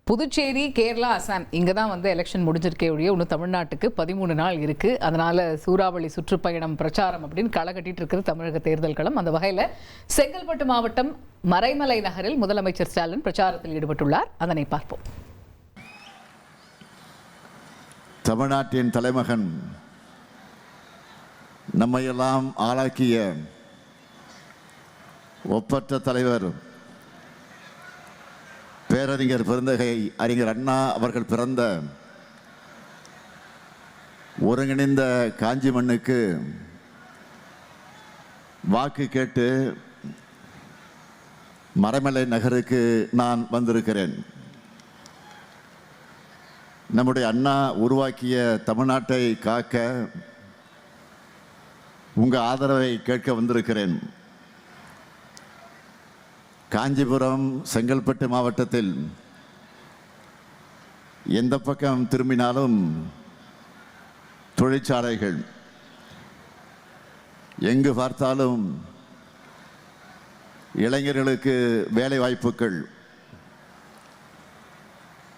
புதுச்சேரி, கேரளா, அசாம் இங்கே தான் வந்து எலெக்ஷன் முடிஞ்சிருக்கே ஒழிய இன்னும் தமிழ்நாட்டுக்கு 13 நாள் இருக்குது. அதனால் சூறாவளி சுற்றுப்பயணம் பிரச்சாரம் அப்படின்னு களை கட்டிட்டு இருக்கிறது தமிழக தேர்தல் களம். அந்த வகையில் செங்கல்பட்டு மாவட்டம் மறைமலை நகரில் முதலமைச்சர் ஸ்டாலின் பிரச்சாரத்தில் ஈடுபட்டுள்ளார். அதனை பார்ப்போம். தமிழ்நாட்டின் தலைமகன், நம்மையெல்லாம் ஆளாக்கிய ஒப்பற்ற தலைவர் பேரறிஞர் பெருந்தகை அறிஞர் அண்ணா அவர்கள் பிறந்த ஒருங்கிணைந்த காஞ்சி மண்ணுக்கு வாக்கு கேட்டு மறைமலை நகருக்கு நான் வந்திருக்கிறேன். நம்முடைய அண்ணா உருவாக்கிய தமிழ்நாட்டை காக்க உங்கள் ஆதரவை கேட்க வந்திருக்கிறேன். காஞ்சிபுரம், செங்கல்பட்டு மாவட்டத்தில் எந்த பக்கம் திரும்பினாலும் தொழிற்சாலைகள், எங்கு பார்த்தாலும் இளைஞர்களுக்கு வேலை வாய்ப்புகள்.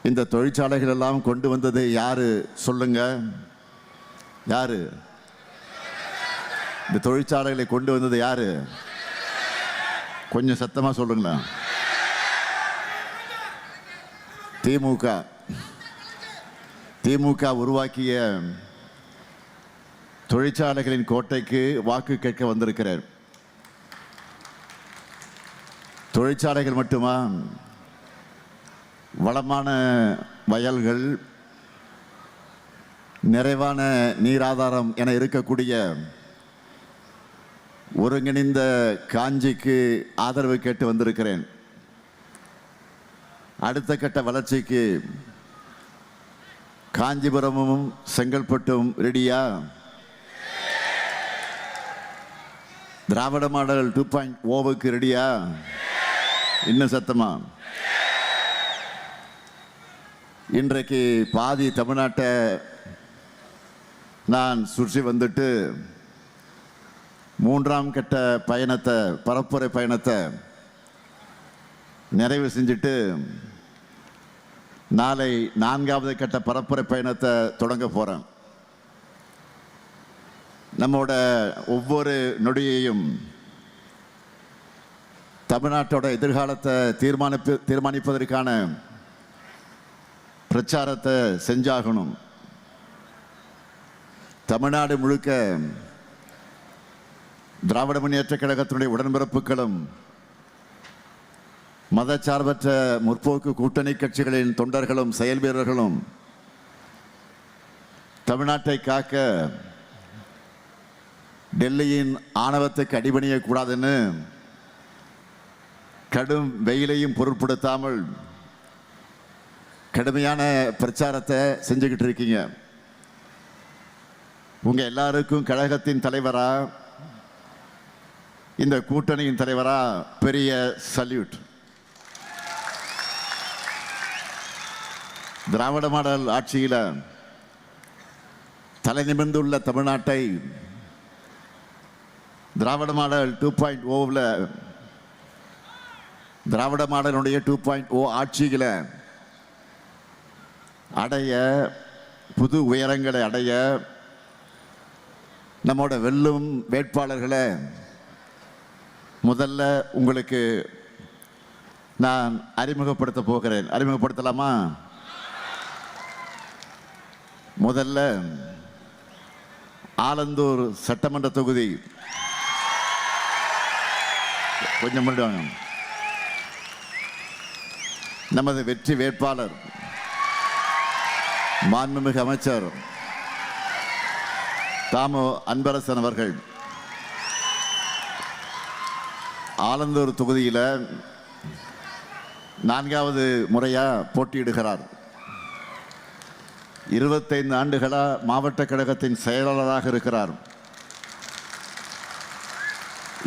இந்த தொழிற்சாலைகள் எல்லாம் கொண்டு வந்தது யாரு சொல்லுங்க? யாரு? இந்த தொழிற்சாலைகளை கொண்டு வந்தது யாரு? கொஞ்சம் சத்தமாக சொல்லுங்களா. திமுக உருவாக்கிய தொழிற்சாலைகளின் கோட்டைக்கு வாக்கு கேட்க வந்திருக்கிறார். தொழிற்சாலைகள் மட்டுமா, வளமான வயல்கள், நிறைவான நீராதாரம் என இருக்கக்கூடிய ஒருங்கிணைந்த காஞ்சிக்கு ஆதரவு கேட்டு வந்திருக்கிறேன். அடுத்த கட்ட வளர்ச்சிக்கு காஞ்சிபுரமும் செங்கல்பட்டும் ரெடியா? திராவிட மாடல் 2.0க்கு ரெடியா? இன்னும் சத்தமா? இன்றைக்கு பாதி தமிழ்நாட்டை நான் சுற்றி வந்துட்டு மூன்றாம் கட்ட பயணத்தை, பரப்புரை பயணத்தை நிறைவு செஞ்சுட்டு நாளை 4வது கட்ட பரப்புரை பயணத்தை தொடங்க போகிறேன். நம்மோட ஒவ்வொரு நொடியையும் தமிழ்நாட்டோட எதிர்காலத்தை தீர்மானிப்பதற்கான பிரச்சாரத்தை செஞ்சாகணும். தமிழ்நாடு முழுக்க திராவிட முன்னேற்ற கழகத்தினுடைய உடன்பிறப்புகளும் மதச்சார்பற்ற முற்போக்கு கூட்டணி கட்சிகளின் தொண்டர்களும் செயல் வீரர்களும் தமிழ்நாட்டை காக்க டெல்லியின் ஆணவத்துக்கு அடிபணியக்கூடாதுன்னு கடும் வெயிலையும் பொருட்படுத்தாமல் கடுமையான பிரச்சாரத்தை செஞ்சுக்கிட்டு இருக்கீங்க. உங்க எல்லாருக்கும் கழகத்தின் தலைவரா, இந்த கூட்டணியின் தலைவரா பெரிய சல்யூட். திராவிட மாடல் ஆட்சியில் தலை நிமிர்ந்துள்ள தமிழ்நாட்டை திராவிட மாடல் 2.0வில், திராவிட மாடலுடைய 2.0 ஆட்சியில் அடைய, புது உயரங்களை அடைய நம்மோட வெல்லும் வேட்பாளர்களை முதல்ல உங்களுக்கு நான் அறிமுகப்படுத்த போகிறேன். அறிமுகப்படுத்தலாமா? முதல்ல ஆலந்தூர் சட்டமன்ற தொகுதி, கொஞ்சம் முன்னாடி நமது வெற்றி வேட்பாளர் மாண்புமிகு அமைச்சர் தாமோ அன்பரசன் அவர்கள் ஆலந்தூர் தொகுதியில் 4வது முறையாக போட்டியிடுகிறார். 25 ஆண்டுகளாக மாவட்ட கழகத்தின் செயலாளராக இருக்கிறார்.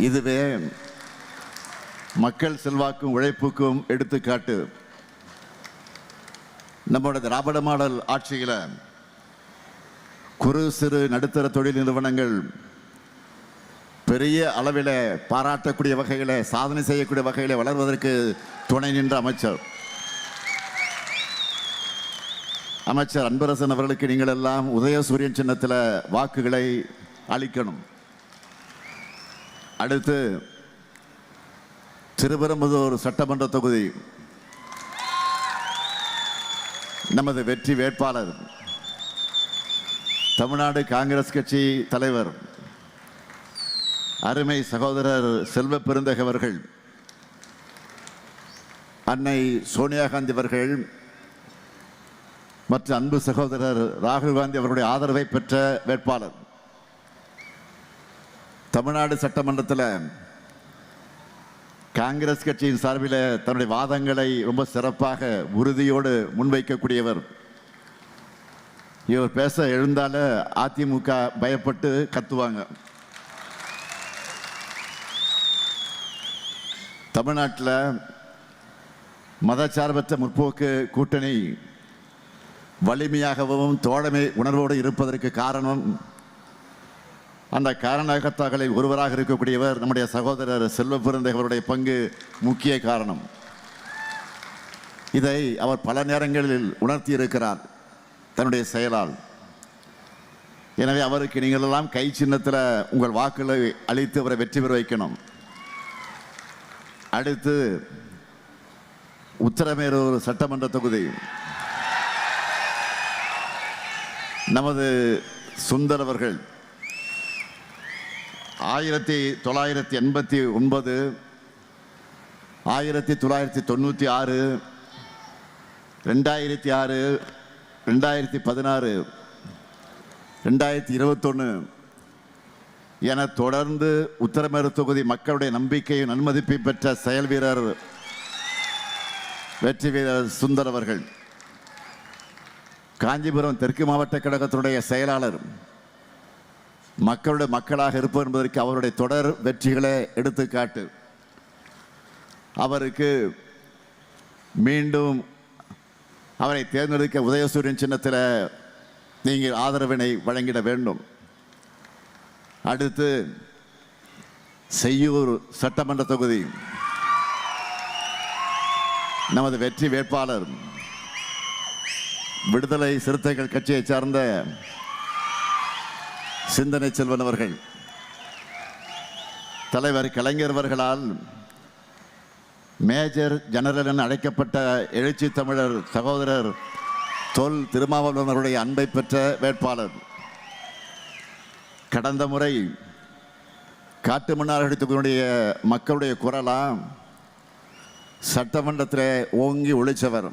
இதுவே மக்கள் செல்வாக்கும் உழைப்புக்கும் எடுத்துக்காட்டு. நம்மளோட திராவிட மாடல் ஆட்சியில் குறு சிறு நடுத்தர தொழில் நிறுவனங்கள் பெரிய அளவில் பாராட்டக்கூடிய வகையில், சாதனை செய்யக்கூடிய வகையில் வளர்வதற்கு துணை நின்ற அமைச்சர். அமைச்சர் அன்பரசன் அவர்களுக்கு நீங்கள் எல்லாம் உதயசூரியன் சின்னத்தில் வாக்குகளை அளிக்கணும். அடுத்து திருப்பெரும்புதூர் சட்டமன்ற தொகுதி நமது வெற்றி வேட்பாளர் தமிழ்நாடு காங்கிரஸ் கட்சி தலைவர் அருமை சகோதரர் செல்வ பெருந்தகை அவர்கள், அன்னை சோனியா காந்தி அவர்கள் மற்றும் அன்பு சகோதரர் ராகுல் காந்தி அவருடைய ஆதரவை பெற்ற வேட்பாளர். தமிழ்நாடு சட்டமன்றத்தில் காங்கிரஸ் கட்சியின் சார்பில் தன்னுடைய வாதங்களை ரொம்ப சிறப்பாக உறுதியோடு முன்வைக்கக்கூடியவர். இவர் பேச எழுந்தால அதிமுக பயப்பட்டு கத்துவாங்க. தமிழ்நாட்டில் மதச்சார்பற்ற முற்போக்கு கூட்டணி வலிமையாகவும் தோழமை உணர்வோடு இருப்பதற்கு காரணம், அந்த காரணகர்த்தாக்களில் ஒருவராக இருக்கக்கூடியவர் நம்முடைய சகோதரர் செல்வ பெருந்தகை அவருடைய பங்கு முக்கிய காரணம். இதை அவர் பல நேரங்களில் உணர்த்தி இருக்கிறார் தன்னுடைய செயலால். எனவே அவருக்கு நீங்கள் எல்லாம் கை சின்னத்தில் உங்கள் வாக்குகளை அளித்து அவரை வெற்றி பெற வைக்கணும். அடுத்து உத்தரமேரூர் சட்டமன்ற தொகுதி நமது சுந்தர் அவர்கள் 1989, 1996, 2006, 2016, 2021 என தொடர்ந்து உத்தரமேரூர் தொகுதி மக்களுடைய நம்பிக்கையும் நன்மதிப்பை பெற்ற செயல் வீரர் வெற்றி வீரர் சுந்தர் அவர்கள். காஞ்சிபுரம் தெற்கு மாவட்ட கழகத்தினுடைய செயலாளர், மக்களுடைய மக்களாக இருப்பவர் என்பதற்கு அவருடைய தொடர் வெற்றிகளை எடுத்துக்காட்டு. அவருக்கு மீண்டும் அவரை தேர்ந்தெடுக்க உதயசூரியன் சின்னத்தில் நீங்கள் ஆதரவினை வழங்கிட வேண்டும். அடுத்து செய்யூர் சட்டமன்ற தொகுதி நமது வெற்றி வேட்பாளர் விடுதலை சிறுத்தைகள் கட்சியை சார்ந்த சிந்தனை செல்வன் அவர்கள். தலைவர் கலைஞர் அவர்களால் மேஜர் ஜெனரல் என அழைக்கப்பட்ட எழுச்சி தமிழர் சகோதரர் தொல் திருமாவளவன் அவருடைய அன்பை பெற்ற வேட்பாளர். கடந்த முறை காட்டு மன்னார்குடி தொகுதியினுடைய மக்களுடைய குரலாம் சட்டமன்றத்தில் ஓங்கி ஒழிச்சவர்.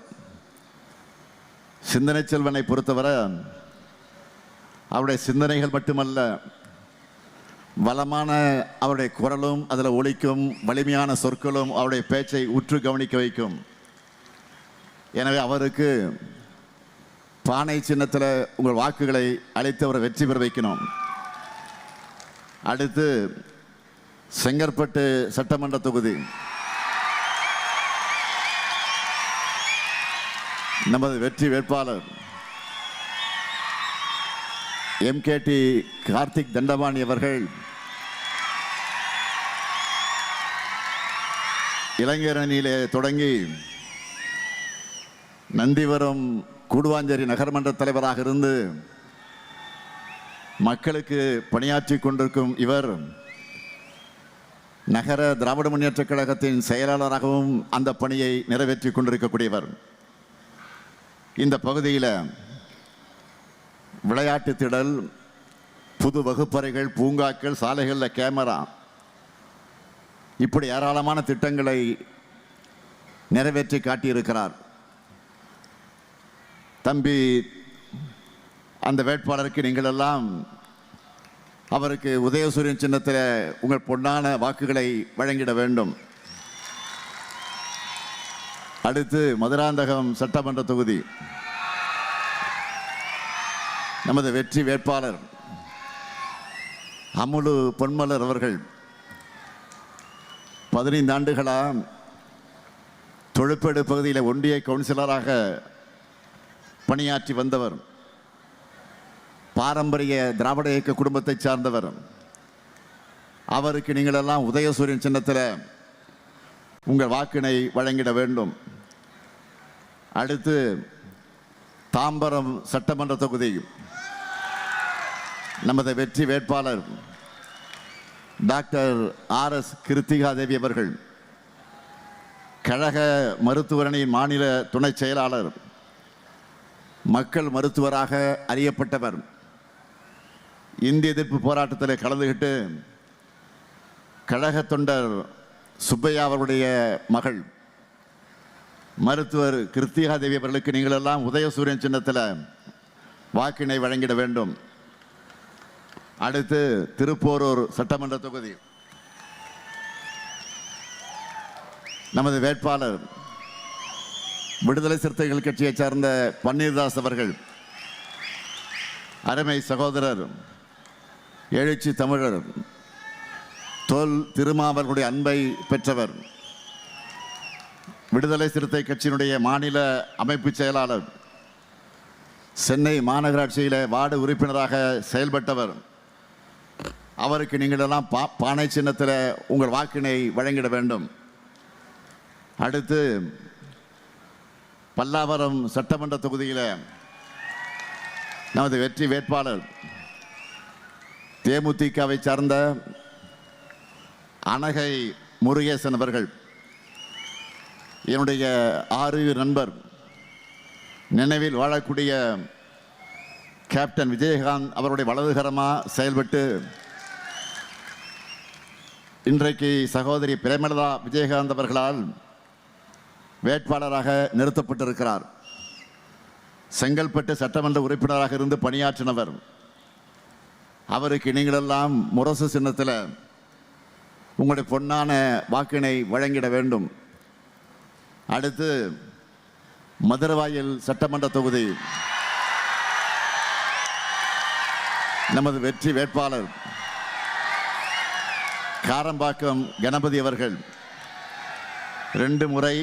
சிந்தனை செல்வனை பொறுத்தவரை அவருடைய சிந்தனைகள் மட்டுமல்ல, வளமான அவருடைய குரலும் அதில் ஒலிக்கும், வலிமையான சொற்களும் அவருடைய பேச்சை உற்று கவனிக்க வைக்கும். எனவே அவருக்கு பானை சின்னத்தில் உங்கள் வாக்குகளை அளித்து அவரை வெற்றி பெற வைக்கணும். அடுத்து செங்கற்பட்டு சட்டமன்ற தொகுதி நமது வெற்றி வேட்பாளர் MKT கார்த்திக் தண்டபாணி அவர்கள் இளைஞர் அணியிலே தொடங்கி நந்திவரம் கூடுவாஞ்சேரி நகர்மன்ற தலைவராக இருந்து மக்களுக்கு பணியாற்றி கொண்டிருக்கும் இவர் நகர திராவிட முன்னேற்றக் கழகத்தின் செயலாளராகவும் அந்த பணியை நிறைவேற்றி கொண்டிருக்கக்கூடியவர். இந்த பகுதியில் விளையாட்டு திடல், புது வகுப்பறைகள், பூங்காக்கள், சாலைகளில் கேமரா, இப்படி ஏராளமான திட்டங்களை நிறைவேற்றி காட்டியிருக்கிறார். தம்பி அந்த வேட்பாளருக்கு நீங்கள் எல்லாம் அவருக்கு உதயசூரியன் சின்னத்தில் உங்கள் பொன்னான வாக்குகளை வழங்கிட வேண்டும். அடுத்து மதுராந்தகம் சட்டமன்ற தொகுதி நமது வெற்றி வேட்பாளர் அமுலு பொன்மலர் அவர்கள் 15 ஆண்டுகளாக தொழுப்பேடு பகுதியில் ஒன்றிய கவுன்சிலராக பணியாற்றி வந்தவர். பாரம்பரிய திராவிட இயக்க குடும்பத்தை சார்ந்தவர். அவருக்கு நீங்கள் எல்லாம் உதயசூரியன் சின்னத்தில் உங்கள் வாக்கினை வழங்கிட வேண்டும். அடுத்து தாம்பரம் சட்டமன்ற தொகுதி நமது வெற்றி வேட்பாளர் டாக்டர் ஆர்.எஸ். கிருத்திகா தேவி அவர்கள், கழக மருத்துவரணியின் மாநில துணை செயலாளர், மக்கள் மருத்துவராக அறியப்பட்டவர், இந்திய எதிர்ப்பு போராட்டத்தில் கலந்துகிட்டு கழக தொண்டர் சுப்பையா அவருடைய மகள் மருத்துவர் கிருத்திகா தேவி அவர்களுக்கு நீங்கள் எல்லாம் உதயசூரியன் சின்னத்தில் வாக்கினை வழங்கிட வேண்டும். அடுத்து திருப்போரூர் சட்டமன்ற தொகுதி நமது வேட்பாளர் விடுதலை சிறுத்தைகள் கட்சியைச் சார்ந்த பன்னீர்தாஸ் அவர்கள், அருமை சகோதரர் எழுச்சி தமிழர் தொல் திருமாவர்களுடைய அன்பை பெற்றவர், விடுதலை சிறுத்தை கட்சியினுடைய மாநில அமைப்பு செயலாளர், சென்னை மாநகராட்சியில் வார்டு உறுப்பினராக செயல்பட்டவர். அவருக்கு நீங்கள் எல்லாம் பானை சின்னத்தில் உங்கள் வாக்கினை வழங்கிட வேண்டும். அடுத்து பல்லாவரம் சட்டமன்ற தொகுதியில் நமது வெற்றி வேட்பாளர் தேமுதிகவை சார்ந்த அனகை முருகேசன் அவர்கள், என்னுடைய ஆறு நண்பர், நினைவில் வாழக்கூடிய கேப்டன் விஜயகாந்த் அவருடைய வலதுகரமாக செயல்பட்டு இன்றைக்கு சகோதரி பிரேமலதா விஜயகாந்த் அவர்களால் வேட்பாளராக நிறுத்தப்பட்டிருக்கிறார். செங்கல்பட்டு சட்டமன்ற உறுப்பினராக இருந்து பணியாற்றினவர். அவருக்கு நீங்களெல்லாம் முரசு சின்னத்தில் உங்களுடைய பொன்னான வாக்கினை வழங்கிட வேண்டும். அடுத்து மதுரவாயல் சட்டமன்ற தொகுதி நமது வெற்றி வேட்பாளர் காரம்பாக்கம் கணபதி அவர்கள் 2 முறை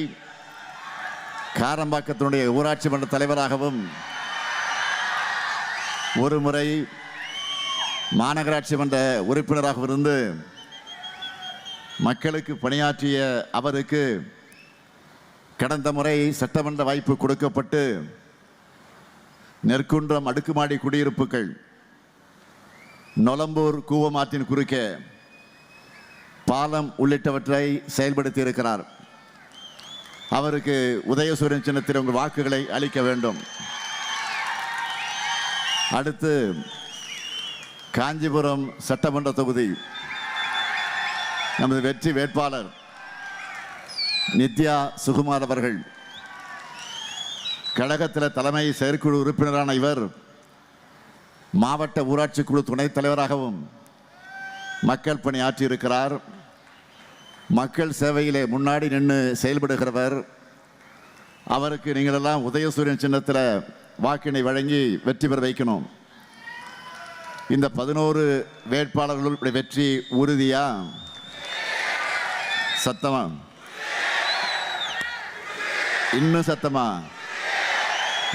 காரம்பாக்கத்தினுடைய ஊராட்சி மன்ற தலைவராகவும் 1 முறை மாநகராட்சி மன்ற உறுப்பினராகவும் இருந்து மக்களுக்கு பணியாற்றிய அவருக்கு கடந்த முறை சட்டமன்ற வாய்ப்பு கொடுக்கப்பட்டு நெற்குன்றம் அடுக்குமாடி குடியிருப்புகள், நொலம்பூர் கூவமாற்றின் குறுக்கே பாலம் உள்ளிட்டவற்றை செயல்படுத்தி இருக்கிறார். அவருக்கு உதயசூரியன் சின்னத்தில் உங்கள் வாக்குகளை அளிக்க வேண்டும். அடுத்து காஞ்சிபுரம் சட்டமன்ற தொகுதி நமது வெற்றி வேட்பாளர் நித்யா சுகுமார் அவர்கள், கழகத்தில் தலைமை செயற்குழு உறுப்பினரான இவர் மாவட்ட ஊராட்சி குழு துணைத் தலைவராகவும் மக்கள் பணி ஆற்றியிருக்கிறார். மக்கள் சேவையிலே முன்னாடி நின்று செயல்படுகிறவர். அவருக்கு நீங்களெல்லாம் உதயசூரியன் சின்னத்தில் வாக்கினை வழங்கி வெற்றி பெற வைக்கணும். இந்த 11 வேட்பாளர்களுடைய வெற்றி உறுதியா? சத்தமா? இன்னும் சத்தமா?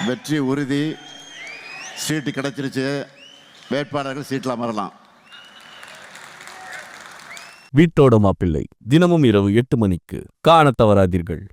வெற்றி உறுதி. சீட்டு கிடைச்சிருச்சு. வேட்பாளர்கள் சீட்டில் அமரலாம். வீட்டோட மாப்பிள்ளை தினமும் இரவு 8 மணிக்கு காணத் தவறாதீர்கள்.